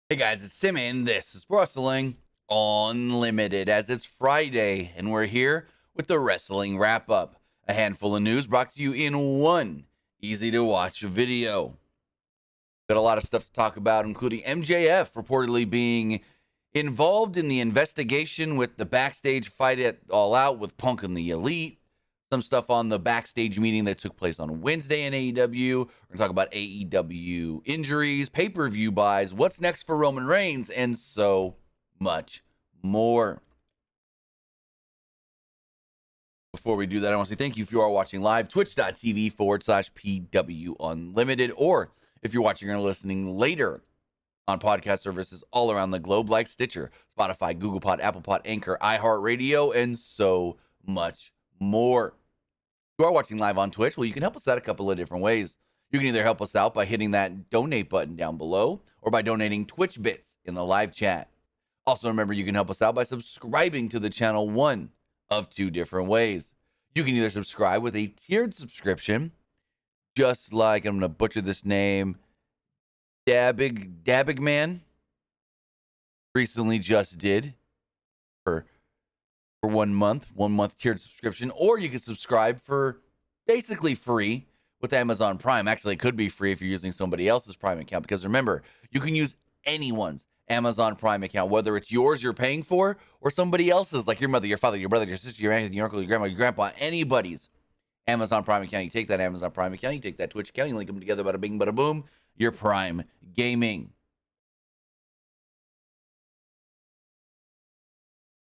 Hey guys, it's Simon. This is Wrestling Unlimited, as it's Friday, and we're here with the Wrestling Wrap-Up. A handful of news brought to you in one easy-to-watch video. Got a lot of stuff to talk about, including MJF reportedly being involved in the investigation with the Backstage Fight at All Out with Punk and the Elite. Some stuff on the backstage meeting that took place on Wednesday in AEW. We're going to talk about AEW injuries, pay-per-view buys, what's next for Roman Reigns, and so much more. Before we do that, I want to say thank you if you are watching live, twitch.tv/PW Unlimited, or if you're watching or listening later on podcast services all around the globe like Stitcher, Spotify, Google Pod, Apple Pod, Anchor, iHeartRadio, and so much more. If you are watching live on Twitch, well, you can help us out a couple of different ways. You can either help us out by hitting that donate button down below or by donating Twitch bits in the live chat. Also, remember, you can help us out by subscribing to the channel one of two different ways. You can either subscribe with a tiered subscription, just like, I'm going to butcher this name, Dabbig Man recently just did for 1 month tiered subscription, or you can subscribe for basically free with Amazon Prime. Actually, it could be free if you're using somebody else's Prime account, because remember, you can use anyone's Amazon Prime account, whether it's yours you're paying for or somebody else's, like your mother, your father, your brother, your sister, your aunt, your uncle, your grandma, your grandpa, anybody's Amazon Prime account. You take that Amazon Prime account, you take that Twitch account, you link them together, bada bing, bada boom, you're Prime Gaming.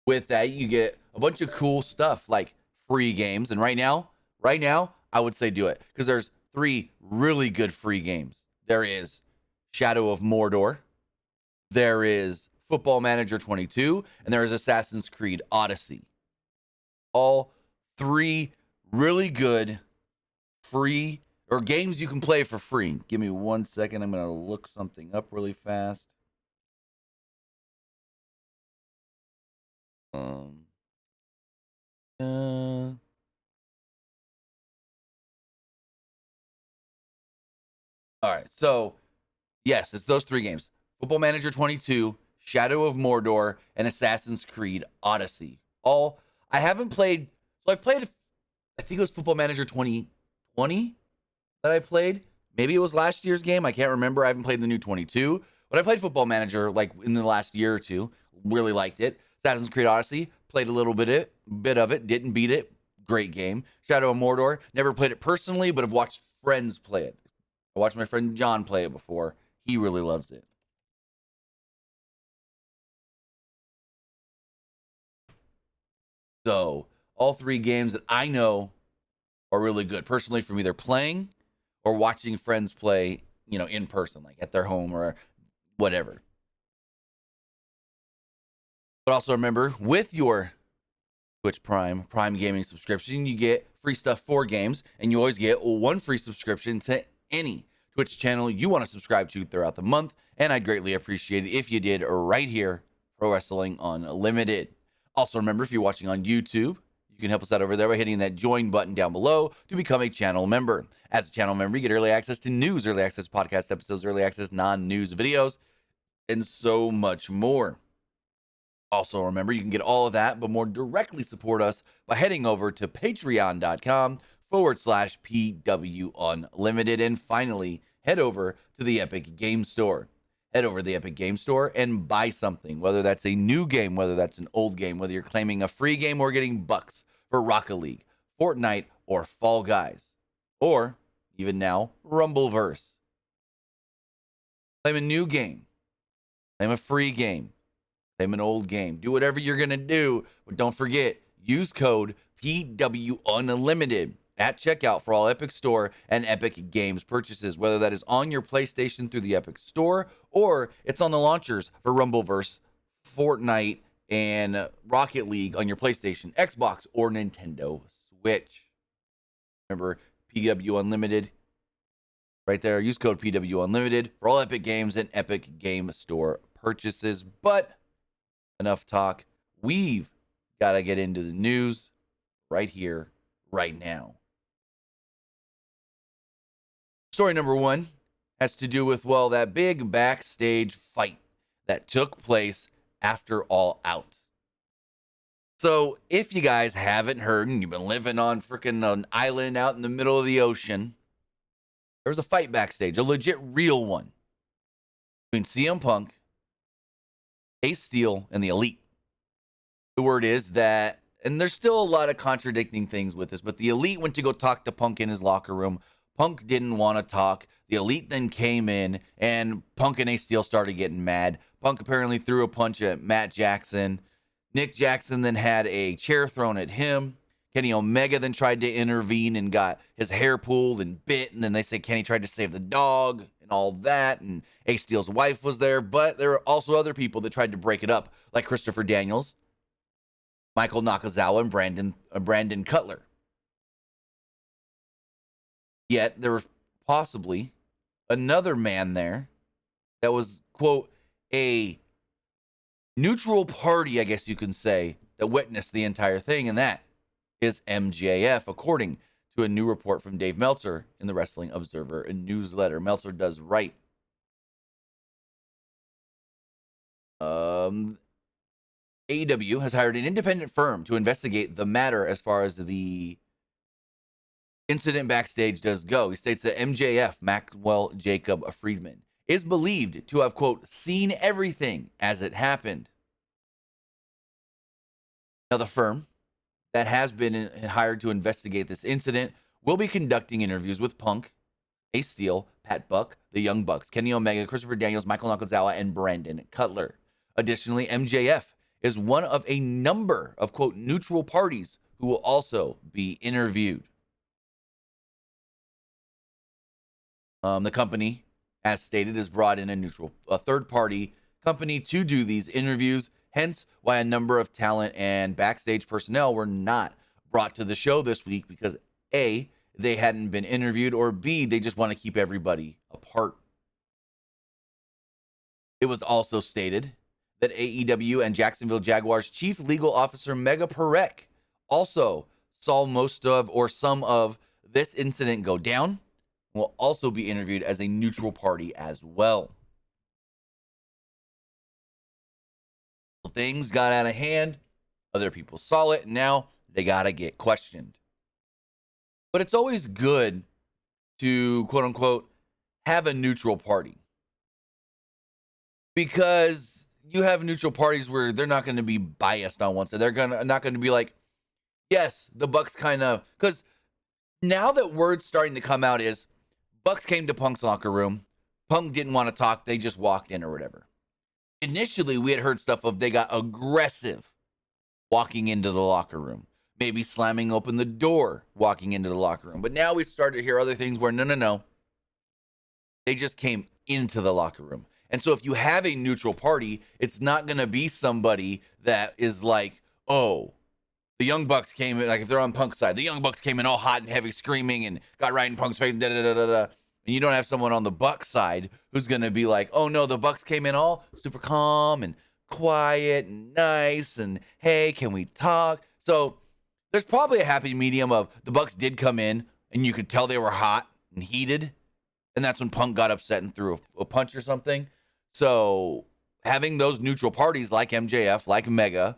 With that, you get a bunch of cool stuff like free games. And right now, I would say do it, because there's 3 really good free games. There is Shadow of Mordor, there is Football Manager 22, and there is Assassin's Creed Odyssey. All 3 really good free or games you can play for free. Give me 1 second. I'm going to look something up really fast. All right, so yes, it's those 3 games: Football Manager 22, Shadow of Mordor, and Assassin's Creed Odyssey. All I haven't played. So I've played, I think it was Football Manager 2020 that I played. Maybe it was last year's game. I can't remember. I haven't played the new 22, but I played Football Manager like in the last year or two. Really liked it. Assassin's Creed Odyssey, played a little bit of it, didn't beat it. Great game. Shadow of Mordor, never played it personally, but have watched friends play it. I watched my friend John play it before. He really loves it. So, all 3 games that I know are really good, personally, from either playing or watching friends play, in person, like at their home or whatever. But also remember, with your Twitch Prime Gaming subscription, you get free stuff for games, and you always get 1 free subscription to any Twitch channel you want to subscribe to throughout the month, and I'd greatly appreciate it if you did right here, Pro Wrestling Unlimited. Also, remember, if you're watching on YouTube, you can help us out over there by hitting that join button down below to become a channel member. As a channel member, you get early access to news, early access podcast episodes, early access non-news videos, and so much more. Also, remember, you can get all of that, but more directly support us by heading over to patreon.com/PW Unlimited. And finally, head over to the Epic Game Store. Head over to the Epic Game Store and buy something, whether that's a new game, whether that's an old game, whether you're claiming a free game or getting bucks for Rocket League, Fortnite, or Fall Guys, or even now, Rumbleverse. Claim a new game. Claim a free game. Claim an old game. Do whatever you're going to do, but don't forget, use code PW Unlimited at checkout for all Epic Store and Epic Games purchases, whether that is on your PlayStation through the Epic Store or it's on the launchers for Rumbleverse, Fortnite, and Rocket League on your PlayStation, Xbox, or Nintendo Switch. Remember, PW Unlimited right there. Use code PW Unlimited for all Epic Games and Epic Game Store purchases. But enough talk. We've got to get into the news right here, right now. Story number 1 has to do with, well, that big backstage fight that took place after All Out. So if you guys haven't heard and you've been living on freaking an island out in the middle of the ocean, there was a fight backstage, a legit real one, between CM Punk, Ace Steel, and the Elite. The word is that, and there's still a lot of contradicting things with this, but the Elite went to go talk to Punk in his locker room. Punk didn't want to talk. The Elite then came in, and Punk and Ace Steel started getting mad. Punk apparently threw a punch at Matt Jackson. Nick Jackson then had a chair thrown at him. Kenny Omega then tried to intervene and got his hair pulled and bit. And then they say Kenny tried to save the dog and all that. And Ace Steel's wife was there. But there were also other people that tried to break it up, like Christopher Daniels, Michael Nakazawa, and Brandon Cutler. Yet there was possibly another man there that was, quote, a neutral party, I guess you can say, that witnessed the entire thing, and that is MJF, according to a new report from Dave Meltzer in the Wrestling Observer newsletter. Meltzer does write. AEW has hired an independent firm to investigate the matter as far as the incident backstage does go. He states that MJF, Maxwell Jacob Friedman, is believed to have, quote, seen everything as it happened. Now, the firm that has been hired to investigate this incident will be conducting interviews with Punk, Ace Steel, Pat Buck, the Young Bucks, Kenny Omega, Christopher Daniels, Michael Nakazawa, and Brandon Cutler. Additionally, MJF is one of a number of, quote, neutral parties who will also be interviewed. The company, as stated, has brought in a third-party company to do these interviews, hence why a number of talent and backstage personnel were not brought to the show this week because A, they hadn't been interviewed, or B, they just want to keep everybody apart. It was also stated that AEW and Jacksonville Jaguars chief legal officer Mega Perek also saw most of or some of this incident go down, will also be interviewed as a neutral party as well. Things got out of hand. Other people saw it. And now they got to get questioned. But it's always good to, quote unquote, have a neutral party. Because you have neutral parties where they're not going to be biased on one side. They're not going to be like, yes, the Bucks kind of, because now that word's starting to come out is Bucks came to Punk's locker room. Punk didn't want to talk. They just walked in or whatever. Initially, we had heard stuff of they got aggressive walking into the locker room, maybe slamming open the door walking into the locker room. But now we started to hear other things where no. They just came into the locker room. And so if you have a neutral party, it's not going to be somebody that is like, oh, the Young Bucks came in, like if they're on Punk's side, the Young Bucks came in all hot and heavy screaming and got right in Punk's face, da-da-da-da-da. And you don't have someone on the Bucks side who's going to be like, oh no, the Bucks came in all super calm and quiet and nice and hey, can we talk? So there's probably a happy medium of the Bucks did come in and you could tell they were hot and heated. And that's when Punk got upset and threw a punch or something. So having those neutral parties like MJF, like Mega,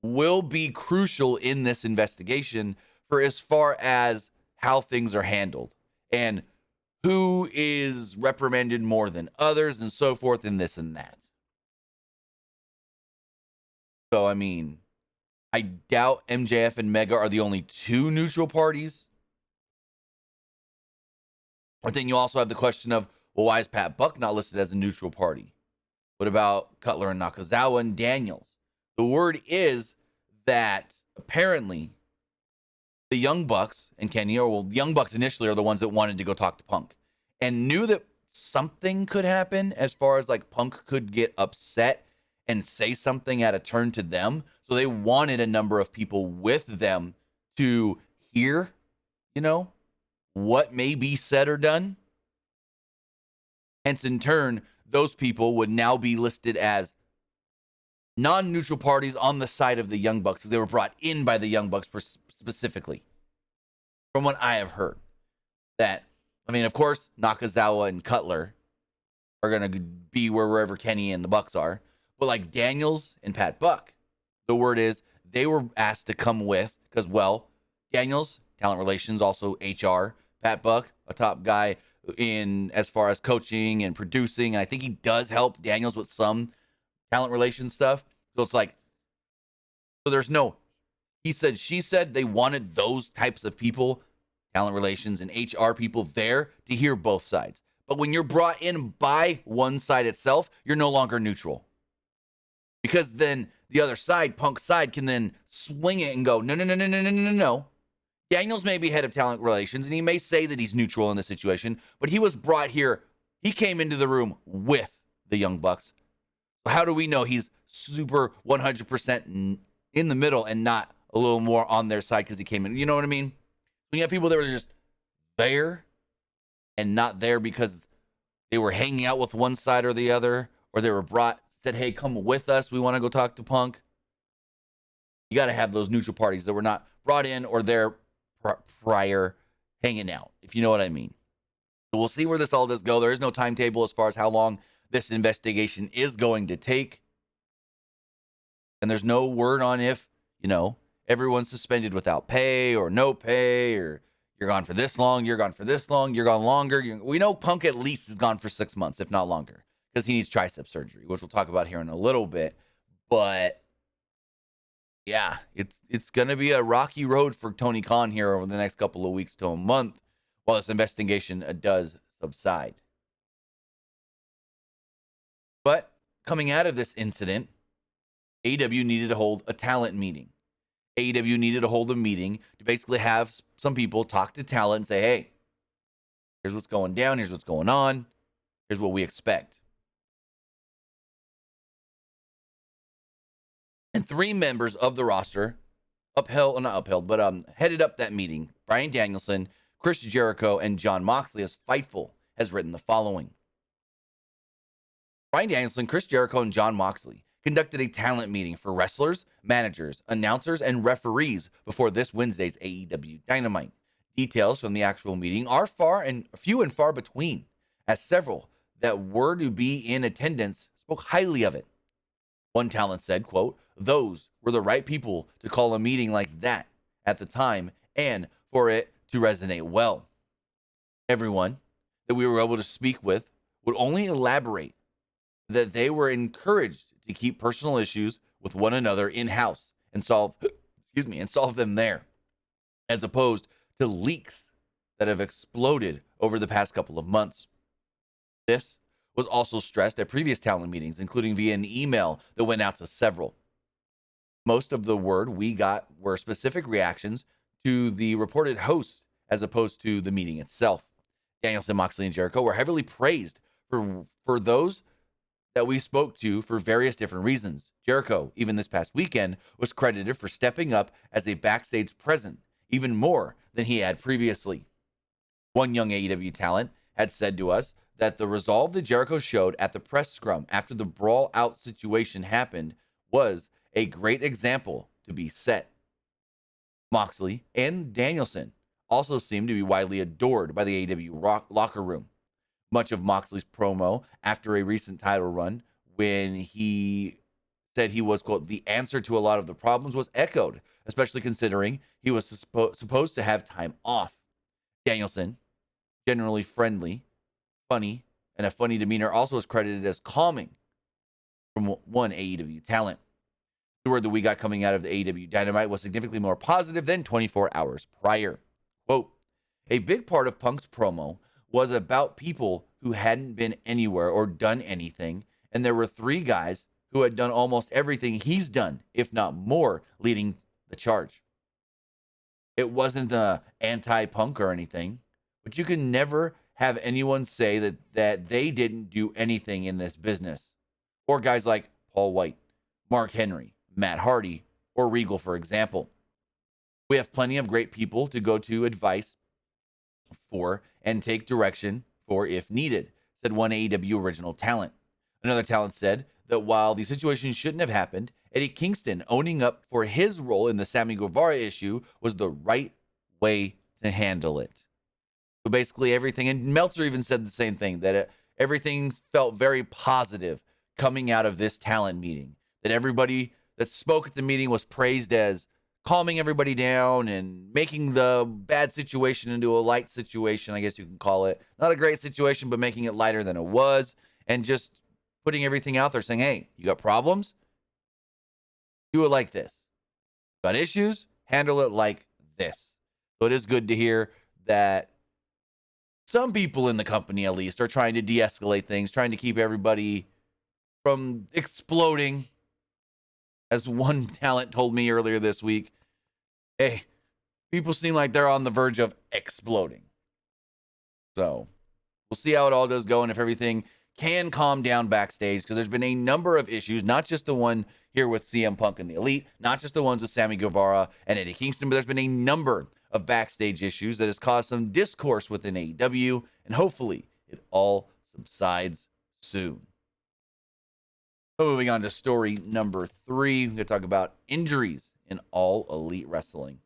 will be crucial in this investigation for as far as how things are handled and who is reprimanded more than others and so forth and this and that. So, I mean, I doubt MJF and Mega are the only two neutral parties. But then you also have the question of, well, why is Pat Buck not listed as a neutral party? What about Cutler and Nakazawa and Daniels? The word is that apparently the Young Bucks and Kenny, the Young Bucks initially are the ones that wanted to go talk to Punk and knew that something could happen as far as like Punk could get upset and say something at a turn to them. So they wanted a number of people with them to hear, what may be said or done. Hence, in turn, those people would now be listed as non-neutral parties on the side of the Young Bucks because they were brought in by the Young Bucks specifically. From what I have heard. That, I mean, of course, Nakazawa and Cutler are going to be wherever Kenny and the Bucks are. But like Daniels and Pat Buck, the word is they were asked to come with because, well, Daniels, talent relations, also HR. Pat Buck, a top guy in as far as coaching and producing. And I think he does help Daniels with some talent relations stuff. So it's like, so there's no, he said, she said they wanted those types of people, talent relations and HR people there to hear both sides. But when you're brought in by one side itself, you're no longer neutral. Because then the other side, Punk side, can then swing it and go, no, no, no, no, no, no, no, no. Daniels may be head of talent relations, and he may say that he's neutral in this situation, but he was brought here. He came into the room with the Young Bucks. How do we know he's super 100% in the middle and not a little more on their side because he came in? You know what I mean? When you have people that were just there and not there because they were hanging out with one side or the other, or they were said, hey, come with us. We want to go talk to Punk. You got to have those neutral parties that were not brought in or there prior hanging out, if you know what I mean. So we'll see where this all does go. There is no timetable as far as how long this investigation is going to take. And there's no word on if, everyone's suspended without pay or no pay, or you're gone for this long, you're gone for this long, you're gone longer. We know Punk at least is gone for 6 months, if not longer, because he needs tricep surgery, which we'll talk about here in a little bit. But yeah, it's going to be a rocky road for Tony Khan here over the next couple of weeks to a month while this investigation does subside. But coming out of this incident, AEW needed to hold a talent meeting. AEW needed to hold a meeting to basically have some people talk to talent and say, hey, here's what's going down, here's what's going on, here's what we expect. And 3 members of the roster headed up that meeting. Bryan Danielson, Chris Jericho, and Jon Moxley, as Fightful has written the following. Bryan Danielson, Chris Jericho, and Jon Moxley conducted a talent meeting for wrestlers, managers, announcers, and referees before this Wednesday's AEW Dynamite. Details from the actual meeting are few and far between, as several that were to be in attendance spoke highly of it. One talent said, quote, those were the right people to call a meeting like that at the time and for it to resonate well. Everyone that we were able to speak with would only elaborate that they were encouraged to keep personal issues with one another in-house and solve them there, as opposed to leaks that have exploded over the past couple of months. This was also stressed at previous talent meetings, including via an email that went out to several. Most of the word we got were specific reactions to the reported hosts as opposed to the meeting itself. Danielson, Moxley, and Jericho were heavily praised for those that we spoke to for various different reasons. Jericho, even this past weekend, was credited for stepping up as a backstage presence, even more than he had previously. One young AEW talent had said to us that the resolve that Jericho showed at the press scrum after the brawl-out situation happened was a great example to be set. Moxley and Danielson also seemed to be widely adored by the AEW locker room. Much of Moxley's promo after a recent title run, when he said he was, quote, the answer to a lot of the problems, was echoed, especially considering he was supposed to have time off. Danielson, generally friendly, funny, and a funny demeanor, also is credited as calming from one AEW talent. The word that we got coming out of the AEW Dynamite was significantly more positive than 24 hours prior. Quote, a big part of Punk's promo was about people who hadn't been anywhere or done anything, and there were 3 guys who had done almost everything he's done, if not more, leading the charge. It wasn't anti-Punk or anything, but you can never have anyone say that they didn't do anything in this business. Or guys like Paul White, Mark Henry, Matt Hardy, or Regal, for example. We have plenty of great people to go to advice for and take direction for if needed, said one AEW original talent. Another talent said that while the situation shouldn't have happened, Eddie Kingston owning up for his role in the Sammy Guevara issue was the right way to handle it. So basically everything, and Meltzer even said the same thing, that everything felt very positive coming out of this talent meeting. That everybody that spoke at the meeting was praised as calming everybody down and making the bad situation into a light situation, I guess you can call it. Not a great situation, but making it lighter than it was. And just putting everything out there saying, hey, you got problems? Do it like this. Got issues? Handle it like this. So it is good to hear that some people in the company, at least, are trying to de-escalate things, trying to keep everybody from exploding. As one talent told me earlier this week, hey, people seem like they're on the verge of exploding. So we'll see how it all does go and if everything can calm down backstage, because there's been a number of issues, not just the one here with CM Punk and the Elite, not just the ones with Sammy Guevara and Eddie Kingston, but there's been a number of backstage issues that has caused some discourse within AEW, and hopefully it all subsides soon. Moving on to story number 3, we're going to talk about injuries in All Elite Wrestling.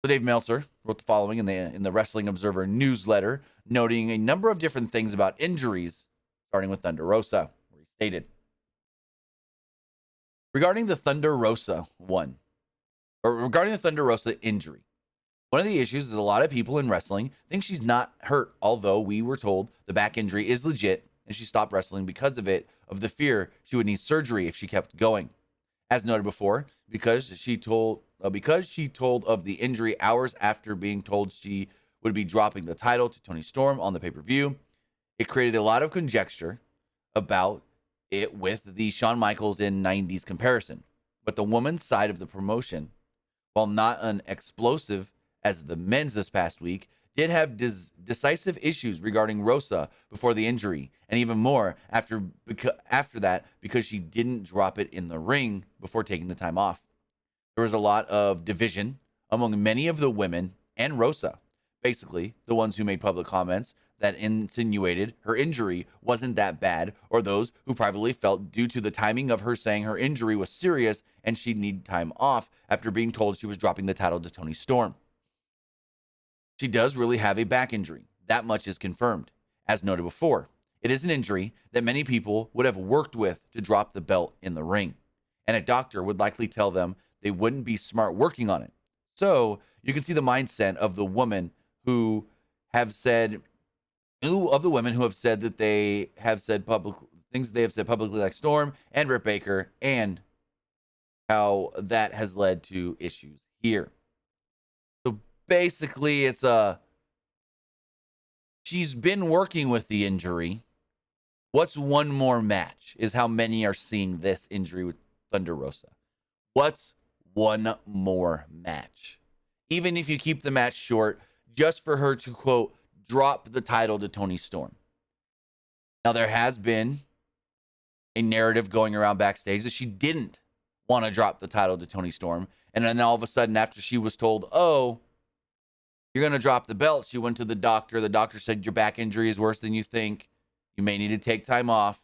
So Dave Meltzer wrote the following in the Wrestling Observer newsletter, noting a number of different things about injuries, starting with Thunder Rosa, where he stated, regarding the Thunder Rosa injury, one of the issues is a lot of people in wrestling think she's not hurt, although we were told the back injury is legit and she stopped wrestling because of it, of the fear she would need surgery if she kept going. As noted before, because she told of the injury hours after being told she would be dropping the title to Toni Storm on the pay-per-view, it created a lot of conjecture about it with the Shawn Michaels in 90s comparison. But the woman's side of the promotion, while not an explosive as the men's this past week, did have decisive issues regarding Rosa before the injury, and even more after that because she didn't drop it in the ring before taking the time off. There was a lot of division among many of the women and Rosa, basically the ones who made public comments that insinuated her injury wasn't that bad, or those who privately felt due to the timing of her saying her injury was serious and she'd need time off after being told she was dropping the title to Toni Storm. She does really have a back injury. That much is confirmed. As noted before, it is an injury that many people would have worked with to drop the belt in the ring, and a doctor would likely tell them they wouldn't be smart working on it. So you can see the mindset of the women who have said, that they have said public things they have said publicly, like Storm and Britt Baker, and how that has led to issues here. So basically, she's been working with the injury. What's one more match is how many are seeing this injury with Thunder Rosa. What's one more match? Even if you keep the match short, just for her to, quote, drop the title to Toni Storm. Now, there has been a narrative going around backstage that she didn't want to drop the title to Toni Storm. And then all of a sudden, after she was told, oh, you're going to drop the belt, she went to the doctor. The doctor said, your back injury is worse than you think. You may need to take time off.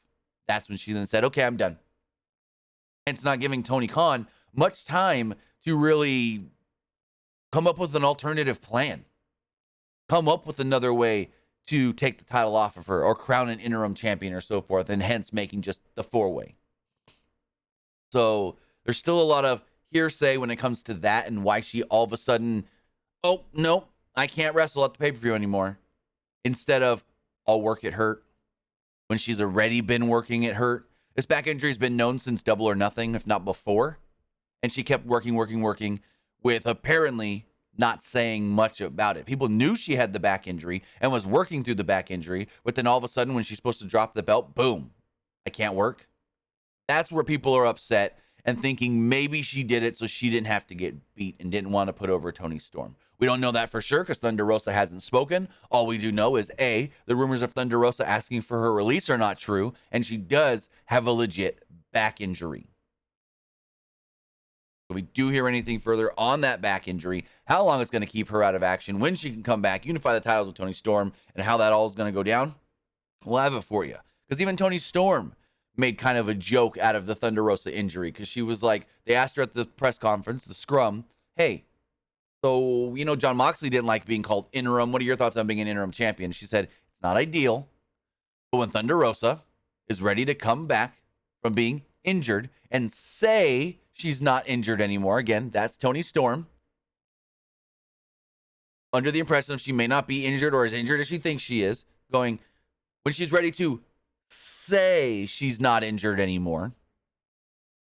That's when she then said, okay, I'm done. And it's not giving Tony Khan much time to really come up with an alternative plan. Come up with another way to take the title off of her or crown an interim champion or so forth, and hence making just the 4-way. So there's still a lot of hearsay when it comes to that and why she all of a sudden, oh, no, I can't wrestle at the pay-per-view anymore. Instead of, I'll work it hurt. When she's already been working it hurt. This back injury has been known since Double or Nothing, if not before. And she kept working with apparently not saying much about it. People knew she had the back injury and was working through the back injury, but then all of a sudden when she's supposed to drop the belt, boom, I can't work. That's where people are upset and thinking maybe she did it so she didn't have to get beat and didn't want to put over Toni Storm. We don't know that for sure because Thunder Rosa hasn't spoken. All we do know is A, the rumors of Thunder Rosa asking for her release are not true, and she does have a legit back injury. If we do hear anything further on that back injury, how long it's going to keep her out of action, when she can come back, unify the titles with Toni Storm, and how that all is going to go down, we'll have it for you. Because even Toni Storm made kind of a joke out of the Thunder Rosa injury, because she was like, they asked her at the press conference, the scrum, hey, so, John Moxley didn't like being called interim. What are your thoughts on being an interim champion? She said, it's not ideal, But when Thunder Rosa is ready to come back from being injured and say she's not injured anymore, again, that's Toni Storm, under the impression of she may not be injured or as injured as she thinks she is, going, when she's ready to say she's not injured anymore,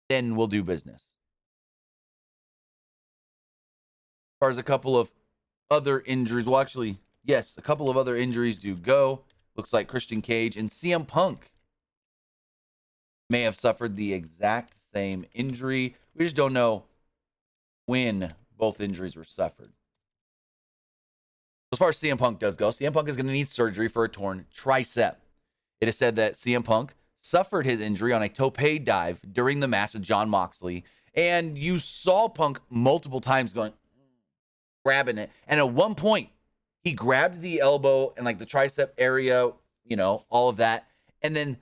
then we'll do business. As far as a couple of other injuries, well, actually, yes, a couple of other injuries do go. Looks like Christian Cage and CM Punk may have suffered the exact same injury. We just don't know when both injuries were suffered. As far as CM Punk does go, CM Punk is going to need surgery for a torn tricep. It is said that CM Punk suffered his injury on a tope dive during the match with Jon Moxley, and you saw Punk multiple times grabbing it, and at one point he grabbed the elbow and like the tricep area, you know, all of that, and then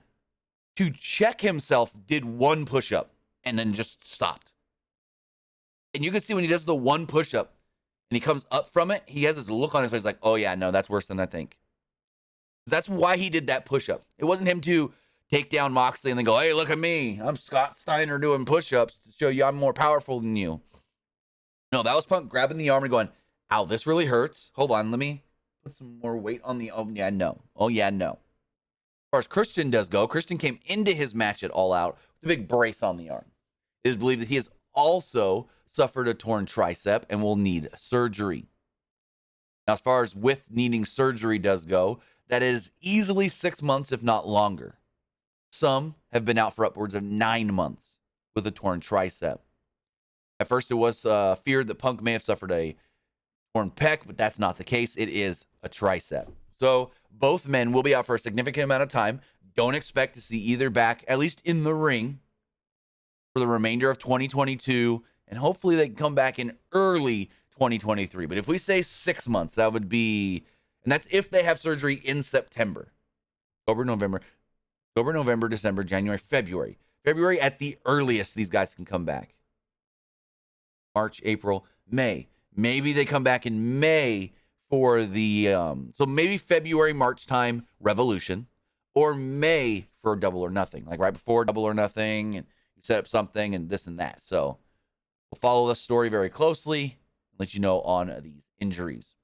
to check himself did one push-up and then just stopped. And you can see when he does the one push-up and he comes up from it, he has this look on his face like, oh yeah, no, that's worse than I think. That's why he did that push-up. It wasn't him to take down Moxley and then go, hey, look at me, I'm Scott Steiner doing push-ups to show you I'm more powerful than you. No, that was Punk grabbing the arm and going, ow, this really hurts. Hold on, let me put some more weight on the, oh yeah, no. Oh yeah, no. As far as Christian does go, Christian came into his match at All Out with a big brace on the arm. It is believed that he has also suffered a torn tricep and will need surgery. Now, as far as with needing surgery does go, that is easily 6 months, if not longer. Some have been out for upwards of 9 months with a torn tricep. At first, it was feared that Punk may have suffered a torn pec, but that's not the case. It is a tricep. So both men will be out for a significant amount of time. Don't expect to see either back, at least in the ring, for the remainder of 2022. And hopefully they can come back in early 2023. But if we say 6 months, that would be, and that's if they have surgery in September. October, November, December, January, February. February at the earliest these guys can come back. March, April, May. Maybe they come back in May for the, so maybe February, March time, Revolution, or May for Double or Nothing, like right before Double or Nothing, and you set up something and this and that. So we'll follow this story very closely, let you know on these injuries.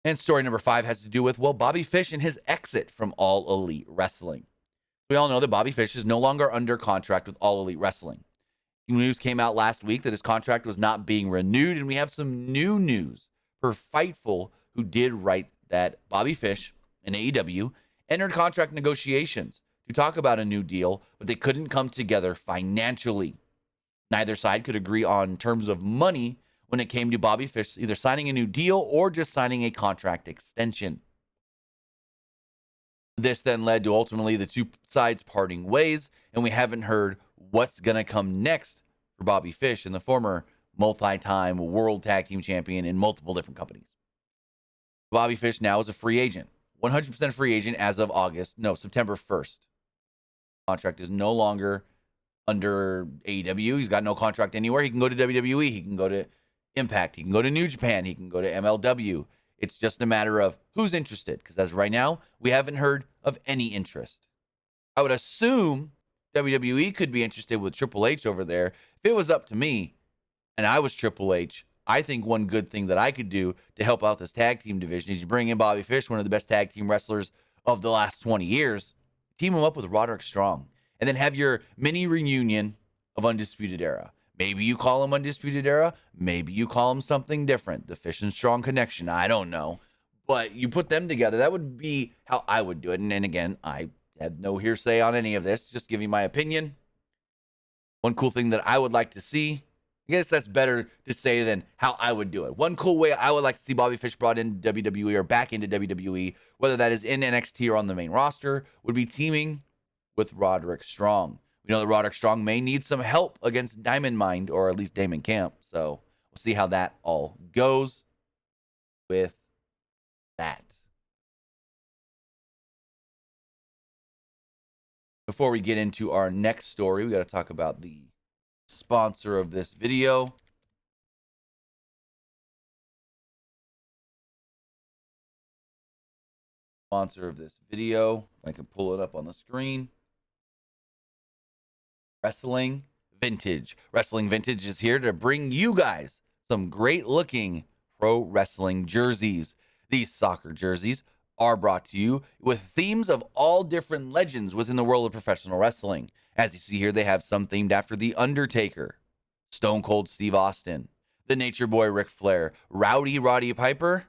And story number 5 has to do with, well, Bobby Fish and his exit from All Elite Wrestling. We all know that Bobby Fish is no longer under contract with All Elite Wrestling. News came out last week that his contract was not being renewed, and we have some new news for Fightful, who did write that Bobby Fish and AEW entered contract negotiations to talk about a new deal, but they couldn't come together financially. Neither side could agree on terms of money when it came to Bobby Fish either signing a new deal or just signing a contract extension. This then led to ultimately the two sides parting ways, and we haven't heard what's going to come next for Bobby Fish and the former multi-time world tag team champion in multiple different companies. Bobby Fish now is a free agent, 100% free agent as of September 1st. Contract is no longer under AEW. He's got no contract anywhere. He can go to WWE. He can go to Impact. He can go to New Japan. He can go to MLW. It's just a matter of who's interested, because as of right now, we haven't heard of any interest. I would assume WWE could be interested with Triple H over there. If it was up to me and I was Triple H, I think one good thing that I could do to help out this tag team division is you bring in Bobby Fish, one of the best tag team wrestlers of the last 20 years, team him up with Roderick Strong, and then have your mini reunion of Undisputed Era. Maybe you call him Undisputed Era. Maybe you call him something different. The Fish and Strong Connection. I don't know. But you put them together. That would be how I would do it. And again, I have no hearsay on any of this. Just giving my opinion. One cool thing that I would like to see, I guess that's better to say than how I would do it. One cool way I would like to see Bobby Fish brought into WWE or back into WWE, whether that is in NXT or on the main roster, would be teaming with Roderick Strong. We know that Roderick Strong may need some help against Diamond Mine, or at least Damon Camp. So we'll see how that all goes with that. Before we get into our next story, we got to talk about the sponsor of this video. sponsor of this video. I can pull it up on the screen. Wrestling Vintage. Wrestling Vintage is here to bring you guys some great looking pro wrestling jerseys. These soccer jerseys are brought to you with themes of all different legends within the world of professional wrestling. As you see here, they have some themed after The Undertaker, Stone Cold Steve Austin, the Nature Boy Ric Flair, Rowdy Roddy Piper,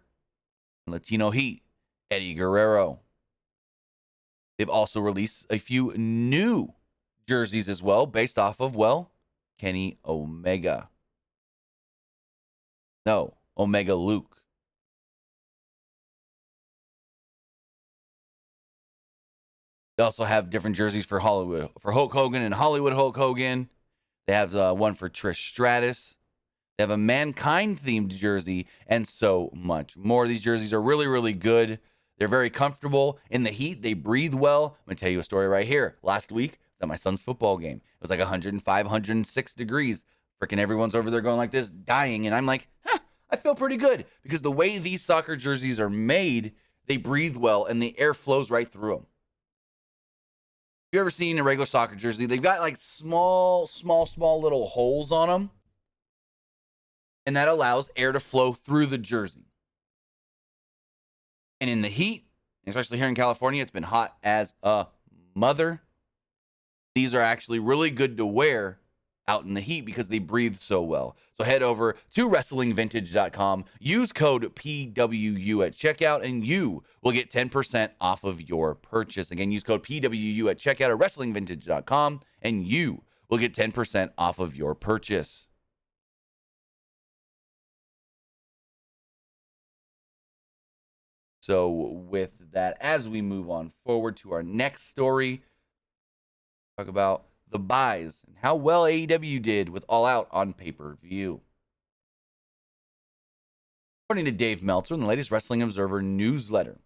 Latino Heat, Eddie Guerrero. They've also released a few new jerseys as well, based off of, well, Kenny Omega. No, Omega Luke. They also have different jerseys for Hollywood, for Hulk Hogan and Hollywood Hulk Hogan. They have one for Trish Stratus. They have a Mankind-themed jersey and so much more. These jerseys are really, really good. They're very comfortable. In the heat, they breathe well. I'm going to tell you a story right here. Last week, I was at my son's football game. It was like 105, 106 degrees. Freaking everyone's over there going like this, dying. And I'm like, I feel pretty good. Because the way these soccer jerseys are made, they breathe well and the air flows right through them. You ever seen a regular soccer jersey? They've got like small little holes on them. And that allows air to flow through the jersey. And in the heat, especially here in California, it's been hot as a mother. These are actually really good to wear out in the heat because they breathe so well. So head over to WrestlingVintage.com, use code PWU at checkout, and you will get 10% off of your purchase. Again, use code PWU at checkout at WrestlingVintage.com, and you will get 10% off of your purchase. So with that, as we move on forward to our next story, talk about the buys and how well AEW did with All Out on pay-per-view. According to Dave Meltzer in the latest Wrestling Observer newsletter,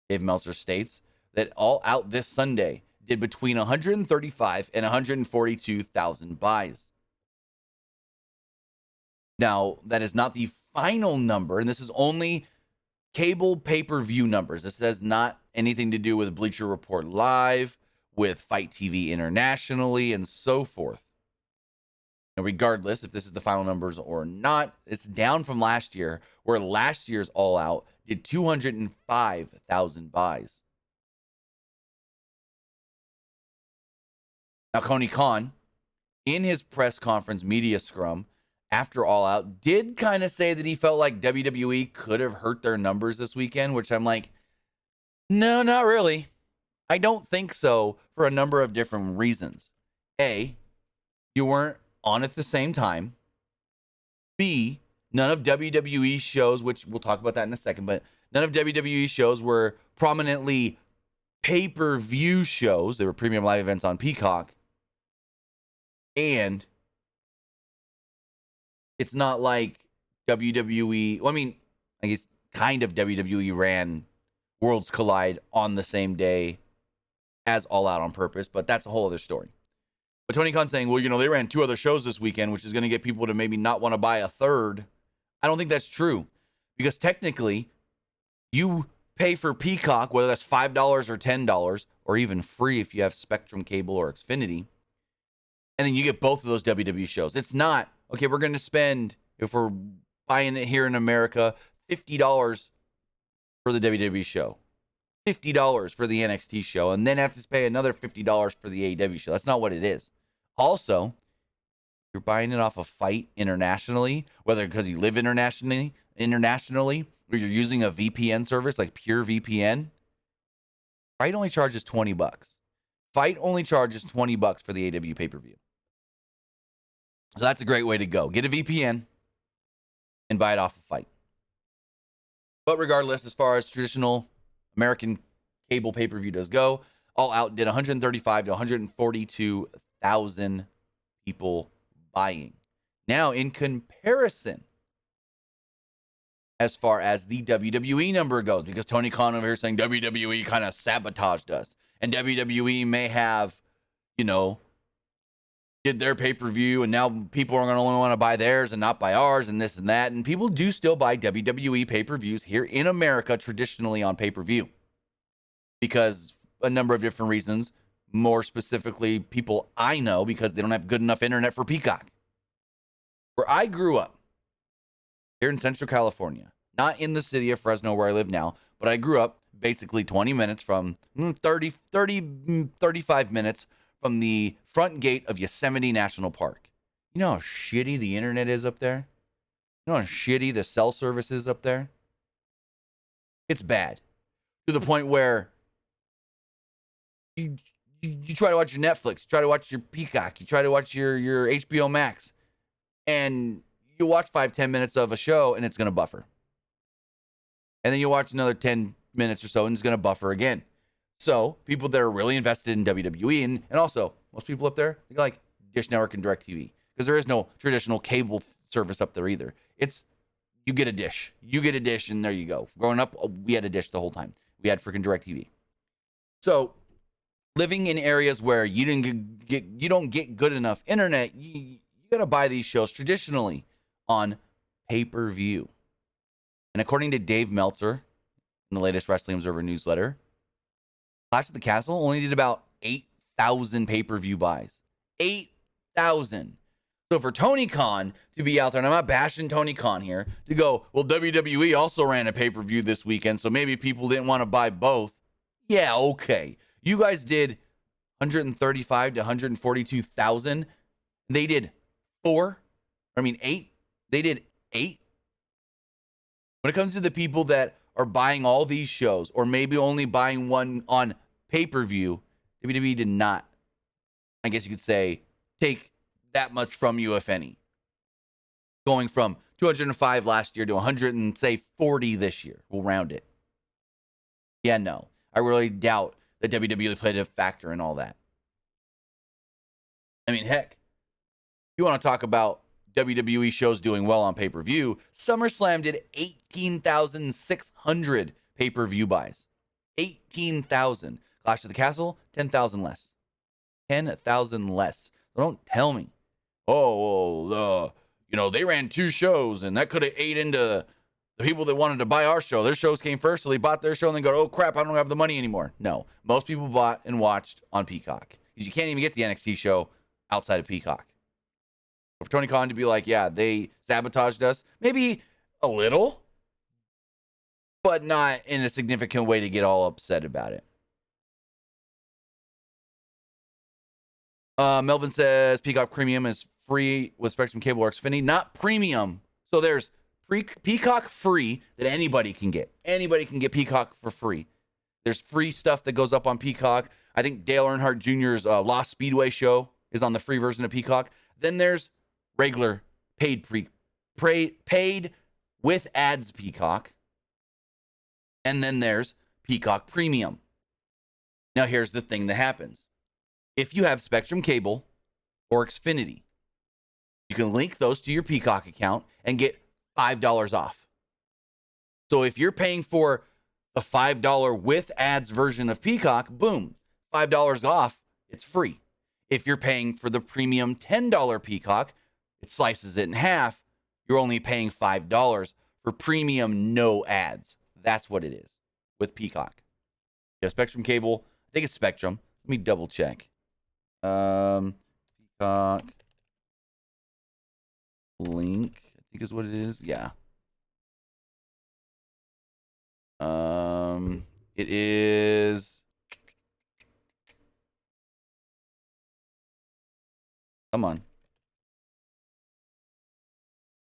Dave Meltzer states that All Out this Sunday did between 135 and 142,000 buys. Now, that is not the final number, and this is only cable pay-per-view numbers. This has not anything to do with Bleacher Report Live, with Fight TV internationally, and so forth. Now, regardless if this is the final numbers or not, it's down from last year, where last year's All Out did 205,000 buys. Now, Tony Khan, in his press conference media scrum after All Out, did kind of say that he felt like WWE could have hurt their numbers this weekend, which I'm like, no, not really. I don't think so, for a number of different reasons. A, you weren't on at the same time. B, none of WWE shows, which we'll talk about that in a second, but none of WWE shows were prominently pay-per-view shows. They were premium live events on Peacock. And it's not like WWE, well, I mean, I guess kind of WWE ran Worlds Collide on the same day as All Out on purpose, but that's a whole other story. But Tony Khan's saying, well, they ran 2 other shows this weekend, which is going to get people to maybe not want to buy a third. I don't think that's true, because technically you pay for Peacock, whether that's $5 or $10, or even free if you have Spectrum Cable or Xfinity, and then you get both of those WWE shows. It's not, okay, we're going to spend, if we're buying it here in America, $50 for the WWE show, $50 for the NXT show, and then have to pay another $50 for the AEW show. That's not what it is. Also, you're buying it off of Fight internationally, whether because you live internationally, or you're using a VPN service like Pure VPN. Fight only charges $20. Fight only charges $20 for the AEW pay-per-view. So that's a great way to go. Get a VPN and buy it off of Fight. But regardless, as far as traditional American cable pay-per-view does go, All Out did 135 to 142,000 people buying. Now, in comparison, as far as the WWE number goes, because Tony Khan over here saying WWE kind of sabotaged us, and WWE may have, did their pay-per-view, and now people are going to only want to buy theirs and not buy ours, and this and that. And people do still buy WWE pay-per-views here in America traditionally on pay-per-view. because a number of different reasons. More specifically, people I know because they don't have good enough internet for Peacock. Where I grew up, here in Central California, not in the city of Fresno where I live now, but I grew up basically 20 minutes from 35 minutes from the front gate of Yosemite National Park. You know how shitty the internet is up there? You know how shitty the cell service is up there? It's bad. To the point where you try to watch your Netflix, you try to watch your Peacock, you try to watch your HBO Max, and you watch 5-10 minutes of a show and it's going to buffer. And then you watch another 10 minutes or so and it's going to buffer again. So people that are really invested in WWE, and also most people up there, they like Dish Network and DirecTV, because there is no traditional cable service up there either. It's you get a dish, and there you go. Growing up, we had a dish the whole time. We had freaking DirecTV. So living in areas where you don't get good enough internet, you got to buy these shows traditionally on pay-per-view. And according to Dave Meltzer in the latest Wrestling Observer newsletter, Clash at the Castle only did about 8,000 pay-per-view buys. 8,000. So for Tony Khan to be out there, and I'm not bashing Tony Khan here, to go, well, WWE also ran a pay-per-view this weekend, so maybe people didn't want to buy both. Yeah, okay. You guys did 135 to 142,000. They did 8. They did 8. When it comes to the people that are buying all these shows, or maybe only buying one on pay-per-view, WWE did not, I guess you could say, take that much from you, if any. Going from 205 last year to 140 this year. We'll round it. Yeah, no. I really doubt that WWE played a factor in all that. I mean, heck, you want to talk about WWE shows doing well on pay-per-view, SummerSlam did 18,600 pay-per-view buys. 18,000. Clash of the Castle, 10,000 less. 10,000 less. So don't tell me, they ran 2 shows and that could have ate into the people that wanted to buy our show. Their shows came first, so they bought their show and then go, oh crap, I don't have the money anymore. No, most people bought and watched on Peacock, because you can't even get the NXT show outside of Peacock. For Tony Khan to be like, yeah, they sabotaged us, maybe a little, but not in a significant way to get all upset about it. Melvin says Peacock Premium is free with Spectrum Cable or Xfinity, not premium. So there's Peacock free that anybody can get. Anybody can get Peacock for free. There's free stuff that goes up on Peacock. I think Dale Earnhardt Jr.'s Lost Speedway show is on the free version of Peacock. Then there's regular paid with ads Peacock. And then there's Peacock Premium. Now here's the thing that happens. If you have Spectrum Cable or Xfinity, you can link those to your Peacock account and get $5 off. So if you're paying for the $5 with ads version of Peacock, boom, $5 off, it's free. If you're paying for the premium $10 Peacock, it slices it in half. You're only paying $5 for premium no ads. That's what it is with Peacock. You have Spectrum Cable. I think it's Spectrum. Let me double check. Peacock link, I think is what it is. Yeah. It is. Come on.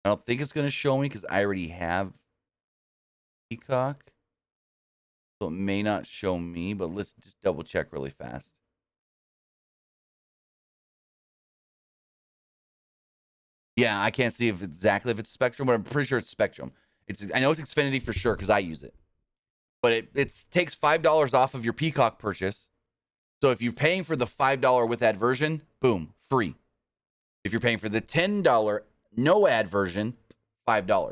I don't think it's going to show me because I already have Peacock. So it may not show me, but let's just double check really fast. Yeah, I can't see if it's Spectrum, but I'm pretty sure it's Spectrum. I know it's Xfinity for sure because I use it. But it takes $5 off of your Peacock purchase. So if you're paying for the $5 with ad version, boom, free. If you're paying for the $10 no ad version, $5,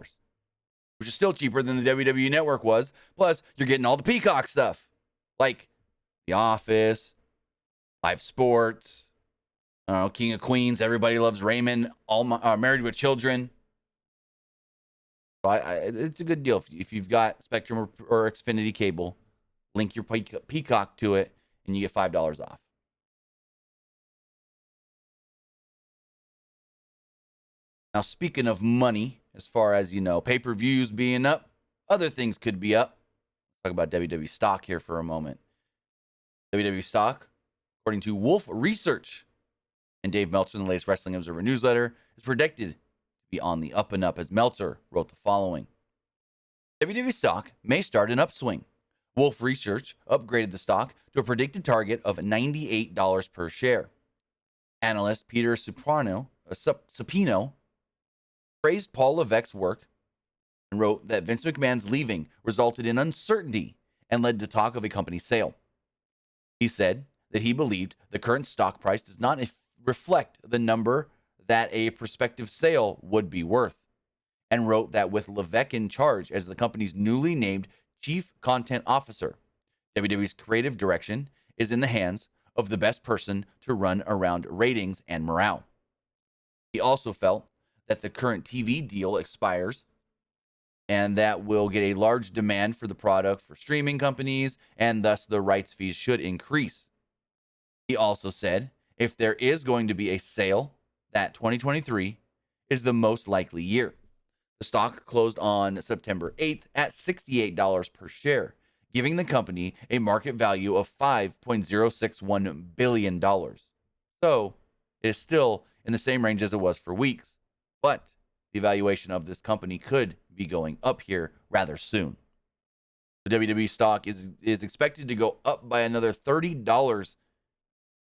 which is still cheaper than the WWE Network was. Plus, you're getting all the Peacock stuff, like The Office, Live Sports, King of Queens, Everybody Loves Raymond, Married with Children. So it's a good deal if you've got Spectrum or Xfinity cable. Link your Peacock to it, and you get $5 off. Now, speaking of money, as far as you know, pay-per-views being up, other things could be up. Talk about WWE Stock here for a moment. WWE Stock, according to Wolf Research and Dave Meltzer in the latest Wrestling Observer newsletter, is predicted to be on the up and up, as Meltzer wrote the following. WWE Stock may start an upswing. Wolf Research upgraded the stock to a predicted target of $98 per share. Analyst Peter Supino praised Paul Levesque's work and wrote that Vince McMahon's leaving resulted in uncertainty and led to talk of a company sale. He said that he believed the current stock price does not reflect the number that a prospective sale would be worth, and wrote that with Levesque in charge as the company's newly named Chief Content Officer, WWE's creative direction is in the hands of the best person to run around ratings and morale. He also felt that the current TV deal expires and that will get a large demand for the product for streaming companies, and thus the rights fees should increase. He also said if there is going to be a sale, that 2023 is the most likely year. The stock closed on September 8th at $68 per share, giving the company a market value of $5.061 billion. So it is still in the same range as it was for weeks, but the valuation of this company could be going up here rather soon. The WWE stock is expected to go up by another $30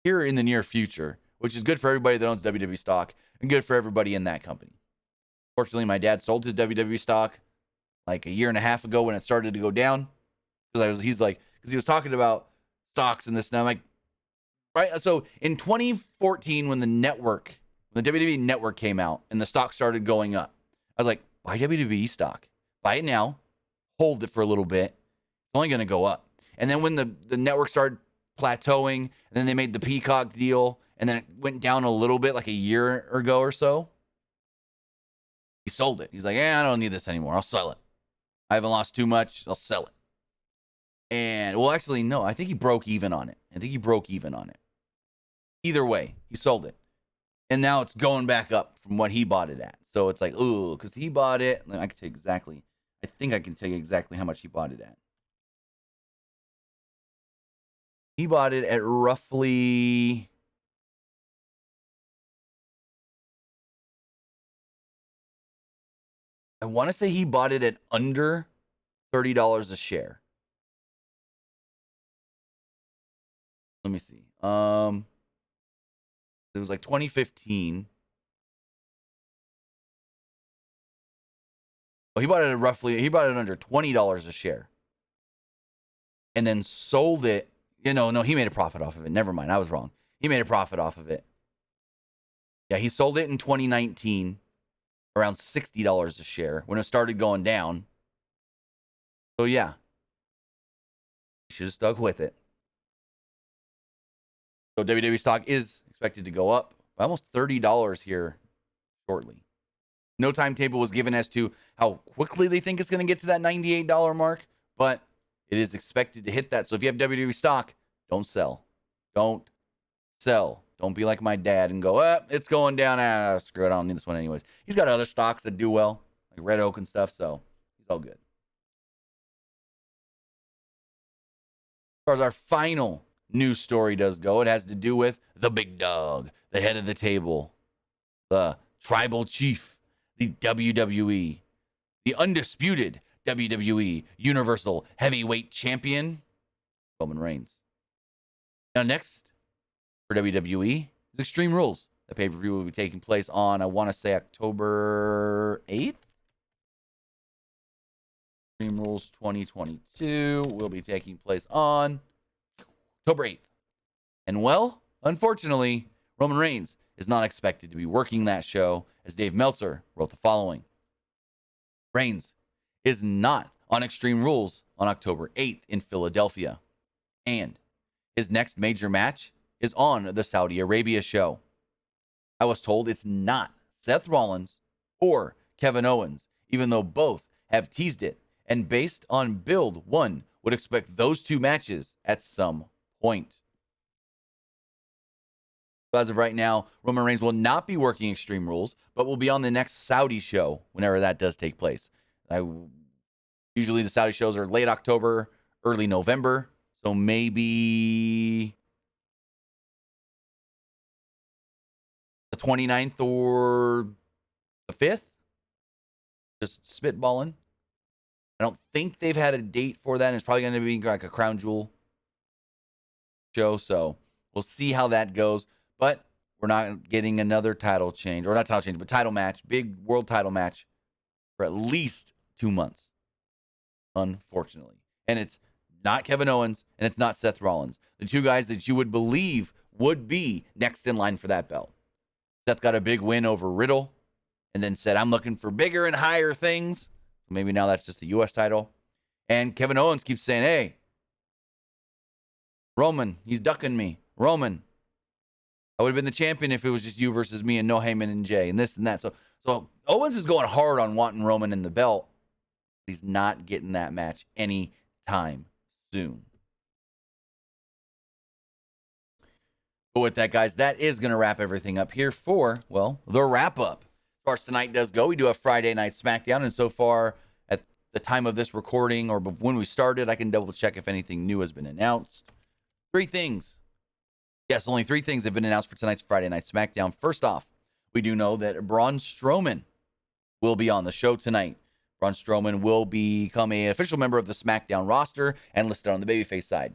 here in the near future, which is good for everybody that owns WWE stock and good for everybody in that company. Fortunately, my dad sold his WWE stock like a year and a half ago when it started to go down. Because he was talking about stocks and this, and I'm like, right. So in 2014, when the WWE network came out and the stock started going up, I was like, buy WWE stock, buy it now, hold it for a little bit. It's only going to go up. And then when the network started plateauing, and then they made the Peacock deal, and then it went down a little bit like a year ago or so, he sold it. He's like, I don't need this anymore. I'll sell it. I haven't lost too much. I'll sell it. And, well, actually, no. I think he broke even on it. Either way, he sold it. And now it's going back up from what he bought it at. So it's like, ooh, because he bought it. I think I can tell you exactly how much he bought it at. He bought it at roughly... I want to say he bought it at under $30 a share. Let me see. It was like 2015. Well, he bought it at under $20 a share. And then sold it. No, he made a profit off of it. Never mind. I was wrong. He made a profit off of it. Yeah, he sold it in 2019. Around $60 a share when it started going down. So yeah, should have stuck with it. So WWE stock is expected to go up by almost $30 here shortly. No timetable was given as to how quickly they think it's going to get to that $98 mark, but it is expected to hit that. So if you have WWE stock, don't sell. Don't sell. Don't be like my dad and go, it's going down. Screw it. I don't need this one anyways. He's got other stocks that do well, like Red Oak and stuff, so he's all good. As far as our final news story does go, it has to do with the big dog, the head of the table, the tribal chief, the WWE, the undisputed WWE Universal Heavyweight Champion, Roman Reigns. Now next, for WWE is Extreme Rules. The pay-per-view will be taking place on, I want to say, October 8th. Extreme Rules 2022 will be taking place on October 8th. And, well, unfortunately, Roman Reigns is not expected to be working that show, as Dave Meltzer wrote the following. Reigns is not on Extreme Rules on October 8th in Philadelphia. And his next major match is on the Saudi Arabia show. I was told it's not Seth Rollins or Kevin Owens, even though both have teased it. And based on Build 1, would expect those two matches at some point. As of right now, Roman Reigns will not be working Extreme Rules, but will be on the next Saudi show whenever that does take place. Usually the Saudi shows are late October, early November, so maybe the 29th or the 5th. Just spitballing. I don't think they've had a date for that. And it's probably going to be like a Crown Jewel show, so we'll see how that goes. But we're not getting another title change, or not title change, but title match, big world title match for at least 2 months, unfortunately. And it's not Kevin Owens, and it's not Seth Rollins, the two guys that you would believe would be next in line for that belt. Seth got a big win over Riddle, and then said, I'm looking for bigger and higher things. Maybe now that's just a U.S. title. And Kevin Owens keeps saying, hey, Roman, he's ducking me. Roman, I would have been the champion if it was just you versus me and no Heyman and Jay and this and that. So Owens is going hard on wanting Roman in the belt. He's not getting that match anytime soon. But with that, guys, that is going to wrap everything up here for, well, the wrap-up. As far as tonight does go, we do have Friday Night SmackDown, and so far, at the time of this recording or when we started, I can double-check if anything new has been announced. 3 things. Yes, only 3 things have been announced for tonight's Friday Night SmackDown. First off, we do know that Braun Strowman will be on the show tonight. Braun Strowman will become an official member of the SmackDown roster and listed on the babyface side.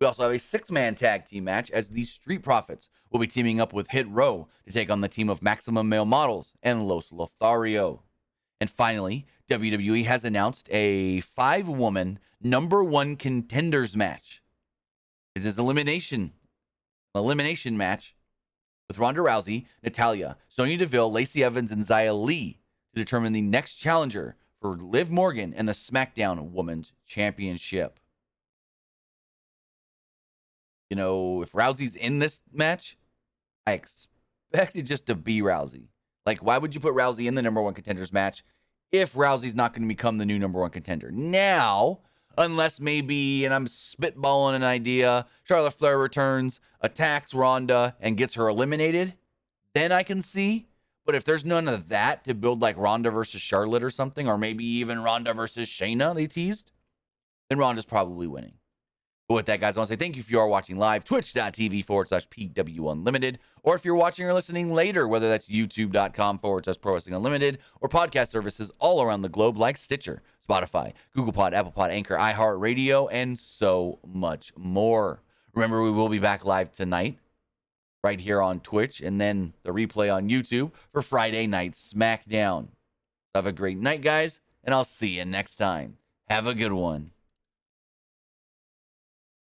We also have a 6-man tag team match as the Street Profits will be teaming up with Hit Row to take on the team of Maximum Male Models and Los Lothario. And finally, WWE has announced a 5-woman number 1 contenders match. It is an elimination match with Ronda Rousey, Natalya, Sonya Deville, Lacey Evans, and Xia Li to determine the next challenger for Liv Morgan and the SmackDown Women's Championship. You know, if Rousey's in this match, I expect it just to be Rousey. Like, why would you put Rousey in the number 1 contenders match if Rousey's not going to become the new number 1 contender? Now, unless maybe, and I'm spitballing an idea, Charlotte Flair returns, attacks Ronda, and gets her eliminated, then I can see. But if there's none of that to build like Ronda versus Charlotte or something, or maybe even Ronda versus Shayna, they teased, then Ronda's probably winning. But with that, guys, I want to say thank you if you are watching live, twitch.tv/PWU Unlimited, or if you're watching or listening later, whether that's youtube.com/Pro Wrestling Unlimited, or podcast services all around the globe like Stitcher, Spotify, Google Pod, Apple Pod, Anchor, iHeartRadio, and so much more. Remember, we will be back live tonight, right here on Twitch, and then the replay on YouTube for Friday Night SmackDown. Have a great night, guys, and I'll see you next time. Have a good one.